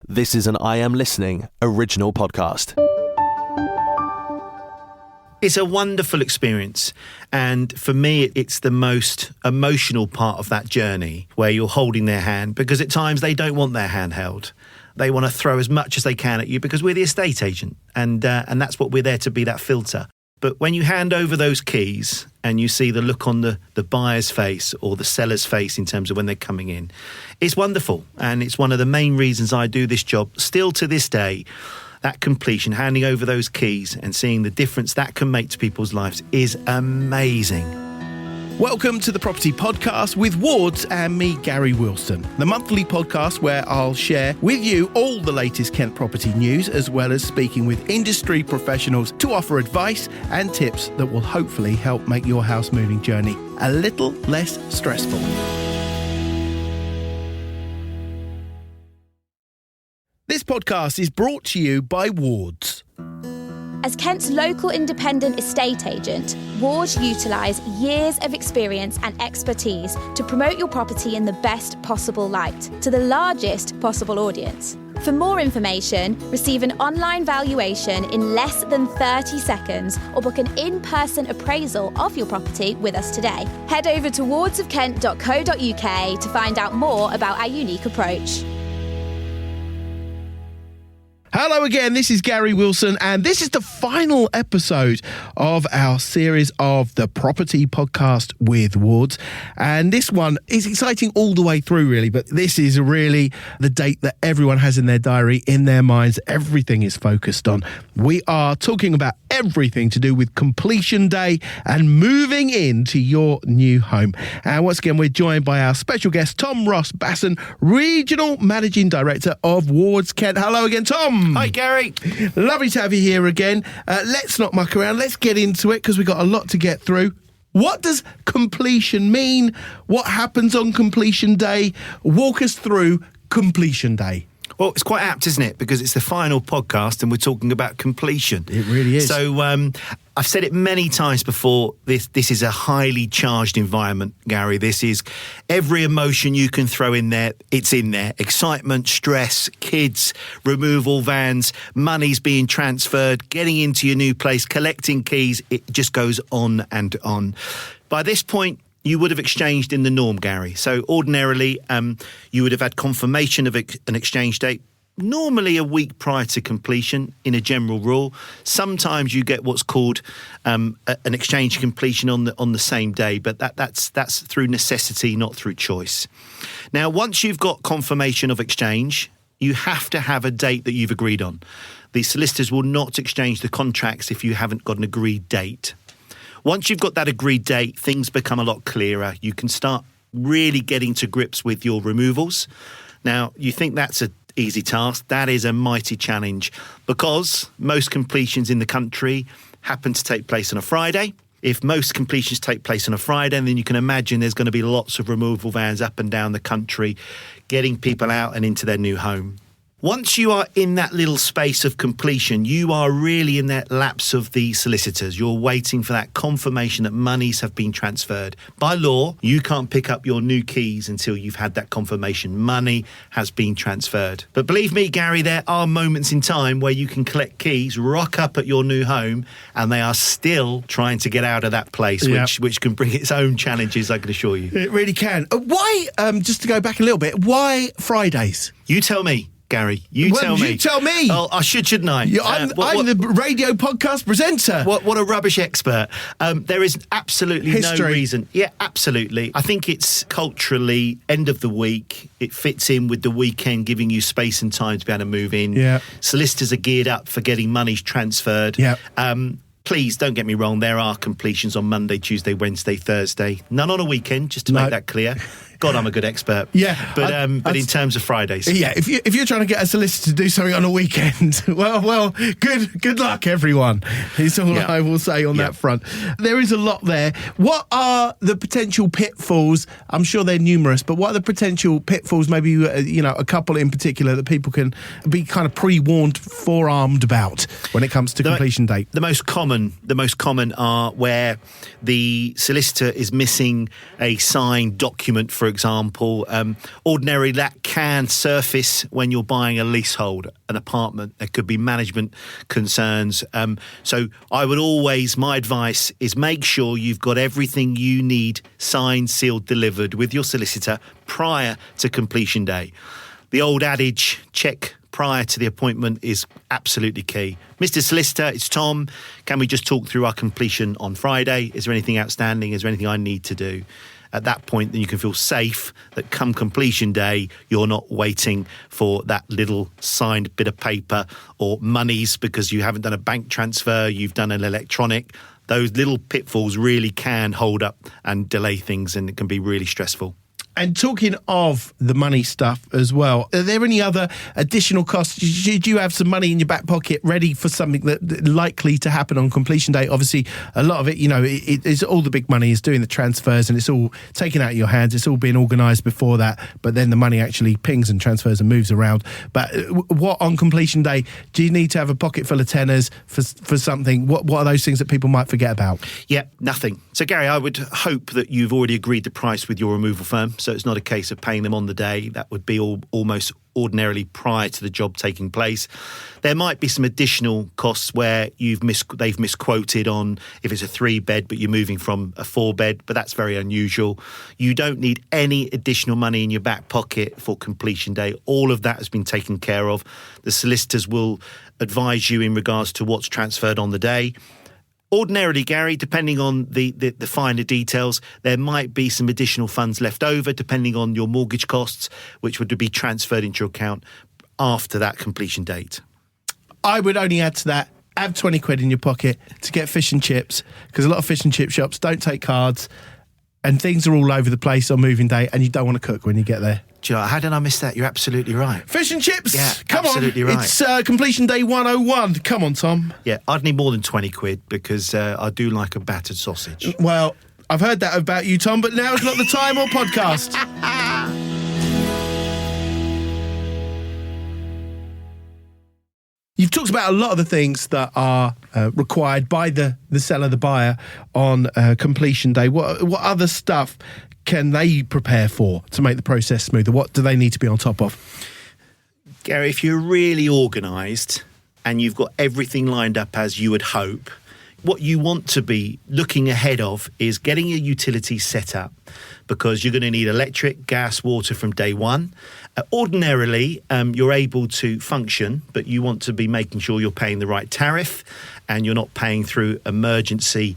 This is an I Am Listening original podcast. It's a wonderful experience, and for me it's the most emotional part of that journey, where you're holding their hand, because at times they don't want their hand held. They want to throw as much as they can at you because we're the estate agent, and that's what we're there to be, that filter. But when you hand over those keys and you see the look on the buyer's face or the seller's face in terms of when they're coming in, it's wonderful. And it's one of the main reasons I do this job still to this day. That completion, handing over those keys and seeing the difference that can make to people's lives is amazing. Welcome to the Property Podcast with Wards and me, Garry Wilson, the monthly podcast where I'll share with you all the latest Kent property news, as well as speaking with industry professionals to offer advice and tips that will hopefully help make your house moving journey a little less stressful. This podcast is brought to you by Wards. As Kent's local independent estate agent, Wards utilise years of experience and expertise to promote your property in the best possible light to the largest possible audience. For more information, receive an online valuation in less than 30 seconds or book an in-person appraisal of your property with us today. Head over to wardsofkent.co.uk to find out more about our unique approach. Hello again, this is Garry Wilson, and this is the final episode of our series of the Property Podcast with Wards. And this one is exciting all the way through, really, but this is really the date that everyone has in their diary, in their minds. Everything is focused on. We are talking about everything to do with completion day and moving into your new home. And once again, we're joined by our special guest, Tom Ross-Bason, Regional Managing Director of Wards Kent. Hello again, Tom. Hi, Garry. Lovely to have you here again. Let's not muck around. Let's get into it because we've got a lot to get through. What does completion mean? What happens on completion day? Walk us through completion day. Well, it's quite apt, isn't it? Because it's the final podcast and we're talking about completion. It really is. So I've said it many times before, this is a highly charged environment, Garry. This is every emotion you can throw in there, it's in there. Excitement, stress, kids, removal vans, money's being transferred, getting into your new place, collecting keys. It just goes on and on. By this point, you would have exchanged in the norm, Garry. So ordinarily, you would have had confirmation of an exchange date, normally a week prior to completion in a general rule. Sometimes you get what's called an exchange completion on the same day, but that's through necessity, not through choice. Now, once you've got confirmation of exchange, you have to have a date that you've agreed on. The solicitors will not exchange the contracts if you haven't got an agreed date. Once you've got that agreed date, things become a lot clearer. You can start really getting to grips with your removals. Now, you think that's an easy task. That is a mighty challenge because most completions in the country happen to take place on a Friday. If most completions take place on a Friday, then you can imagine there's going to be lots of removal vans up and down the country getting people out and into their new home. Once you are in that little space of completion, you are really in that lapse of the solicitors. You're waiting for that confirmation that monies have been transferred. By law, you can't pick up your new keys until you've had that confirmation. Money has been transferred. But believe me, Garry, there are moments in time where you can collect keys, rock up at your new home, and they are still trying to get out of that place, which can bring its own challenges, I can assure you. It really can. Why, just to go back a little bit, why Fridays? You tell me. Garry, you tell me. Oh, I shouldn't I? I'm the radio podcast presenter. What a rubbish expert. There is absolutely no reason. Yeah, absolutely. I think it's culturally end of the week. It fits in with the weekend, giving you space and time to be able to move in. Yeah. Solicitors are geared up for getting money transferred. Yeah. Please don't get me wrong. There are completions on Monday, Tuesday, Wednesday, Thursday. None on a weekend, just to make that clear. God, I'm a good expert. Yeah. But in terms of Fridays. Yeah, if you're trying to get a solicitor to do something on a weekend, well, good luck, everyone. Is all I will say on that front. There is a lot there. What are the potential pitfalls? I'm sure they're numerous, but what are the potential pitfalls, maybe, a couple in particular that people can be kind of pre-warned, forearmed about when it comes to completion date? The most common are where the solicitor is missing a signed document for for example. Ordinarily, that can surface when you're buying a leasehold, an apartment. There could be management concerns. So I would always, my advice is make sure you've got everything you need signed, sealed, delivered with your solicitor prior to completion day. The old adage, check prior to the appointment, is absolutely key. Mr. Solicitor, it's Tom. Can we just talk through our completion on Friday? Is there anything outstanding? Is there anything I need to do? At that point, then you can feel safe that come completion day, you're not waiting for that little signed bit of paper or monies because you haven't done a bank transfer, you've done an electronic. Those little pitfalls really can hold up and delay things, and it can be really stressful. And talking of the money stuff as well, are there any other additional costs? Do you have some money in your back pocket ready for something that likely to happen on completion day? Obviously, a lot of it, it's all the big money is doing the transfers and it's all taken out of your hands. It's all been organised before that, but then the money actually pings and transfers and moves around. But what on completion day, do you need to have a pocket full of tenors for something? What are those things that people might forget about? Yeah, nothing. So, Gary, I would hope that you've already agreed the price with your removal firm. So it's not a case of paying them on the day. That would be almost ordinarily prior to the job taking place. There might be some additional costs where they've misquoted on if it's a 3-bed, but you're moving from a 4-bed, but that's very unusual. You don't need any additional money in your back pocket for completion day. All of that has been taken care of. The solicitors will advise you in regards to what's transferred on the day. Ordinarily, Gary, depending on the finer details, there might be some additional funds left over, depending on your mortgage costs, which would be transferred into your account after that completion date. I would only add to that, have 20 quid in your pocket to get fish and chips, because a lot of fish and chip shops don't take cards, and things are all over the place on moving day, and you don't want to cook when you get there. Do you know, how did I miss that? You're absolutely right. Fish and chips. Yeah, come absolutely on. Right. It's completion day 101. Come on, Tom. Yeah, I'd need more than 20 quid because I do like a battered sausage. Well, I've heard that about you, Tom, but now is not the time or podcast. You've talked about a lot of the things that are required by the seller, the buyer, on completion day. What other stuff can they prepare for to make the process smoother? What do they need to be on top of? Gary, if you're really organised and you've got everything lined up as you would hope, what you want to be looking ahead of is getting your utilities set up, because you're going to need electric, gas, water from day one. Ordinarily, you're able to function, but you want to be making sure you're paying the right tariff and you're not paying through emergency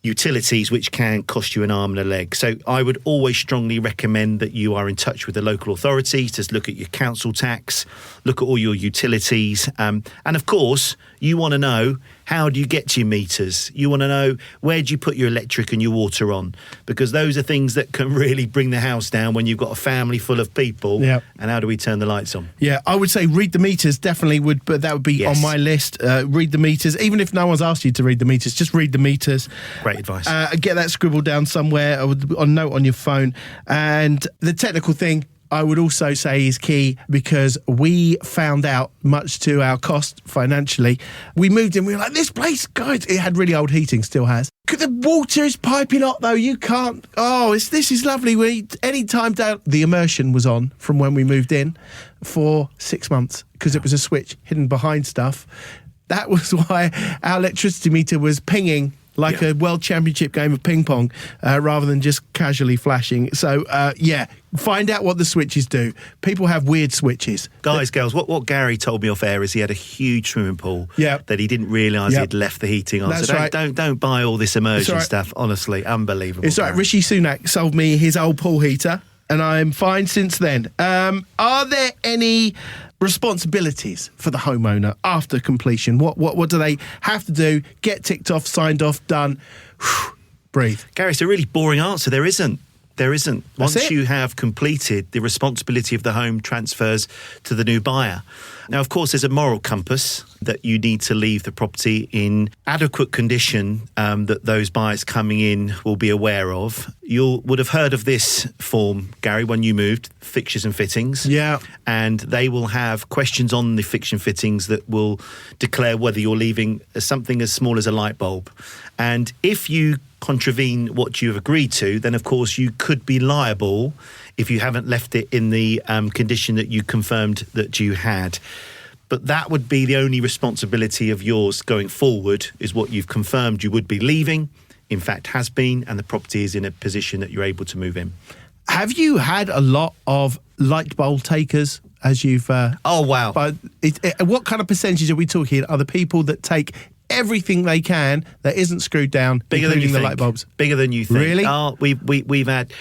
utilities, which can cost you an arm and a leg. So I would always strongly recommend that you are in touch with the local authorities to look at your council tax, look at all your utilities. And of course, you want to know, how do you get to your meters? You want to know, where do you put your electric and your water on? Because those are things that can really bring the house down when you've got a family full of people. Yep. And how do we turn the lights on? Yeah, I would say read the meters definitely would, but that would be Yes. on my list. Read the meters. Even if no one's asked you to read the meters, just read the meters. Great advice. Get that scribbled down somewhere, or note on your phone. And the technical thing, I would also say, is key, because we found out, much to our cost financially, we moved in, we were like, this place, guys, it had really old heating, still has. The water is piping hot though, you can't, this is lovely. Any time down, the immersion was on from when we moved in for 6 months, because it was a switch hidden behind stuff. That was why our electricity meter was pinging like a world championship game of ping pong, rather than just casually flashing. So, find out what the switches do. People have weird switches. Guys, girls, what Gary told me off air is he had a huge swimming pool that he didn't realise he'd left the heating on. That's so right. don't buy all this immersion stuff. Honestly, unbelievable. It's right. Rishi Sunak sold me his old pool heater, and I'm fine since then. Are there any responsibilities for the homeowner after completion? What do they have to do? Get ticked off, signed off, done. Breathe. Gary, it's a really boring answer. There isn't. Once you have completed, the responsibility of the home transfers to the new buyer. Now, of course, there's a moral compass that you need to leave the property in adequate condition, that those buyers coming in will be aware of. You would have heard of this form, Gary, when you moved, fixtures and fittings. Yeah. And they will have questions on the fixture and fittings that will declare whether you're leaving something as small as a light bulb. And if you contravene what you've agreed to, then of course you could be liable if you haven't left it in the condition that you confirmed that you had. But that would be the only responsibility of yours going forward, is what you've confirmed you would be leaving, in fact has been, and the property is in a position that you're able to move in. Have you had a lot of light bulb takers as you've... oh, wow. But what kind of percentage are we talking? Are the people that take everything they can that isn't screwed down, bigger than you the think. Light bulbs? Bigger than you think. Really? Oh, we've had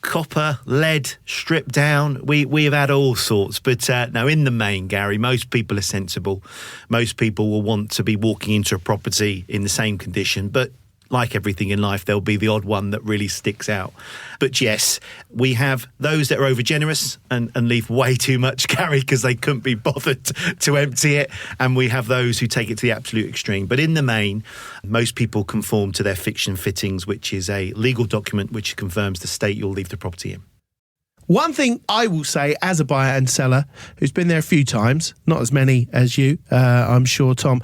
copper, lead stripped down. We have had all sorts. But no, in the main, Gary, most people are sensible. Most people will want to be walking into a property in the same condition. But like everything in life, there'll be the odd one that really sticks out. But yes, we have those that are overgenerous and leave way too much, Gary, because they couldn't be bothered to empty it. And we have those who take it to the absolute extreme. But in the main, most people conform to their fiction fittings, which is a legal document which confirms the state you'll leave the property in. One thing I will say as a buyer and seller who's been there a few times, not as many as you, I'm sure, Tom,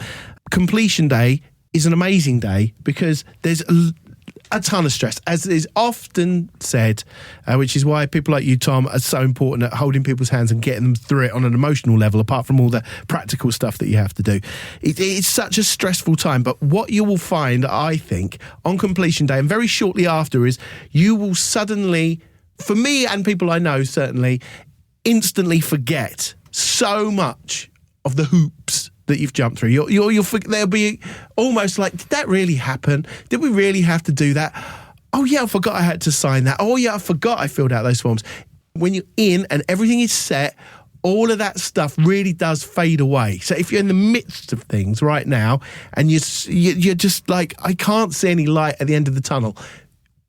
completion day is an amazing day because there's a ton of stress, as is often said, which is why people like you, Tom, are so important at holding people's hands and getting them through it on an emotional level, apart from all the practical stuff that you have to do. It's such a stressful time, but what you will find, I think, on completion day and very shortly after is you will suddenly, for me and people I know certainly, instantly forget so much of the hoops that you've jumped through. There'll be almost like, did that really happen? Did we really have to do that? Oh yeah, I forgot I had to sign that. Oh yeah, I forgot I filled out those forms. When you're in and everything is set, all of that stuff really does fade away. So if you're in the midst of things right now and you're just like, I can't see any light at the end of the tunnel,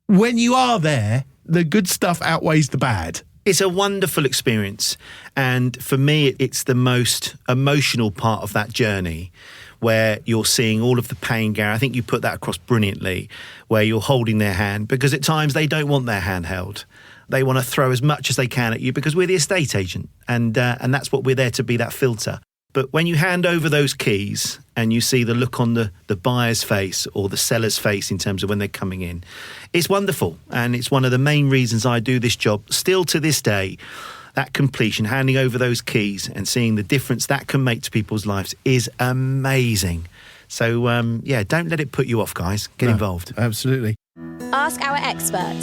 when you are there, the good stuff outweighs the bad. It's a wonderful experience. And for me, it's the most emotional part of that journey where you're seeing all of the pain, Gary. I think you put that across brilliantly, where you're holding their hand, because at times they don't want their hand held. They want to throw as much as they can at you because we're the estate agent. And that's what we're there to be, that filter. But when you hand over those keys and you see the look on the buyer's face or the seller's face in terms of when they're coming in, it's wonderful. And it's one of the main reasons I do this job. Still to this day, that completion, handing over those keys and seeing the difference that can make to people's lives is amazing. So, don't let it put you off, guys. Get involved. Absolutely. Ask our expert.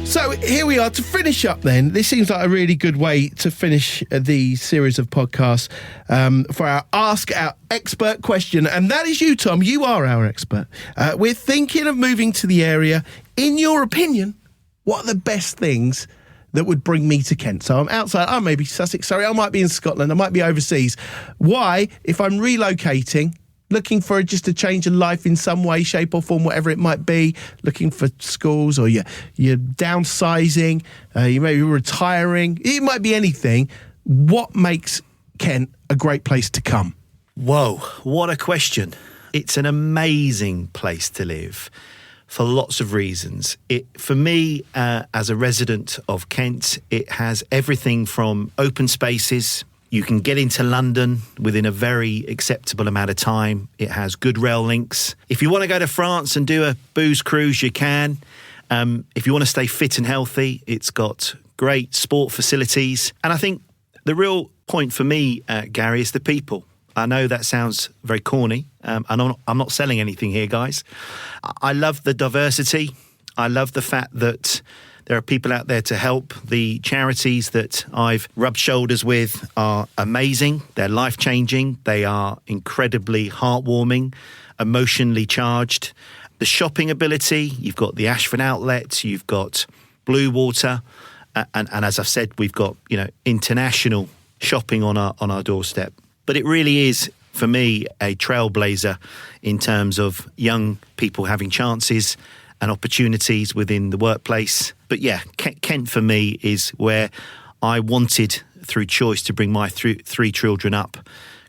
So here we are to finish up then. This seems like a really good way to finish the series of podcasts for our Ask Our Expert question. And that is you, Tom. You are our expert. We're thinking of moving to the area. In your opinion, what are the best things that would bring me to Kent? So I'm outside. I may be Sussex, Surrey. I might be in Scotland. I might be overseas. Why, if I'm relocating, looking for just a change of life in some way, shape or form, whatever it might be, looking for schools, or you're downsizing, you may be retiring, it might be anything. What makes Kent a great place to come? Whoa, what a question. It's an amazing place to live for lots of reasons. For me, as a resident of Kent, it has everything from open spaces. You can get into London within a very acceptable amount of time. It has good rail links. If you want to go to France and do a booze cruise, you can. If you want to stay fit and healthy, it's got great sport facilities. And I think the real point for me, Gary, is the people. I know that sounds very corny. I'm not selling anything here, guys. I love the diversity. I love the fact that there are people out there to help. The charities that I've rubbed shoulders with are amazing. They're life-changing. They are incredibly heartwarming, emotionally charged. The shopping ability, you've got the Ashford outlets, you've got Blue Water, and as I've said, we've got international shopping on our doorstep. But it really is, for me, a trailblazer in terms of young people having chances and opportunities within the workplace. But yeah, Kent for me is where I wanted, through choice, to bring my three children up.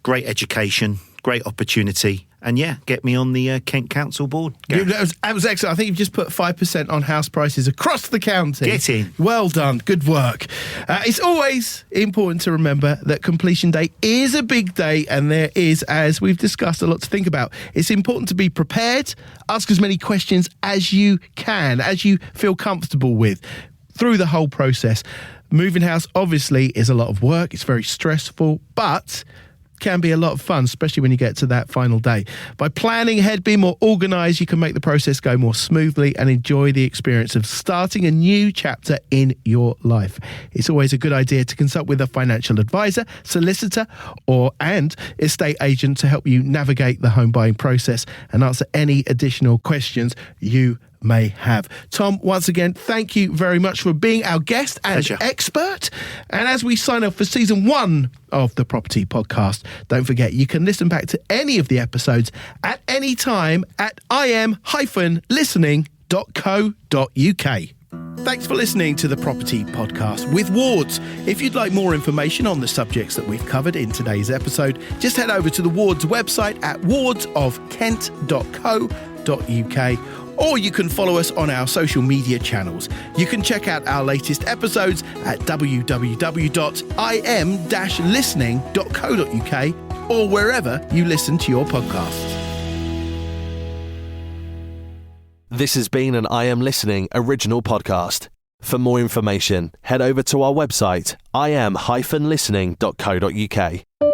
Great education, great opportunity, And get me on the Kent Council board. That was excellent. I think you've just put 5% on house prices across the county. Get in. Well done. Good work. It's always important to remember that completion day is a big day, and there is, as we've discussed, a lot to think about. It's important to be prepared, ask as many questions as you can, as you feel comfortable with through the whole process. Moving house obviously is a lot of work. It's very stressful, but can be a lot of fun, especially when you get to that final day. By planning ahead, being more organised, you can make the process go more smoothly and enjoy the experience of starting a new chapter in your life. It's always a good idea to consult with a financial advisor, solicitor, and estate agent to help you navigate the home buying process and answer any additional questions you may have. Tom, once again, thank you very much for being our guest and Pleasure. expert. And as we sign off for season 1 of the Property Podcast, don't forget you can listen back to any of the episodes at any time at im-listening.co.uk. Thanks for listening to the Property Podcast with Wards. If you'd like more information on the subjects that we've covered in today's episode, just head over to the Wards website at wardsofkent.co.uk, or you can follow us on our social media channels. You can check out our latest episodes at www.im-listening.co.uk or wherever you listen to your podcasts. This has been an I Am Listening original podcast. For more information, head over to our website, im-listening.co.uk.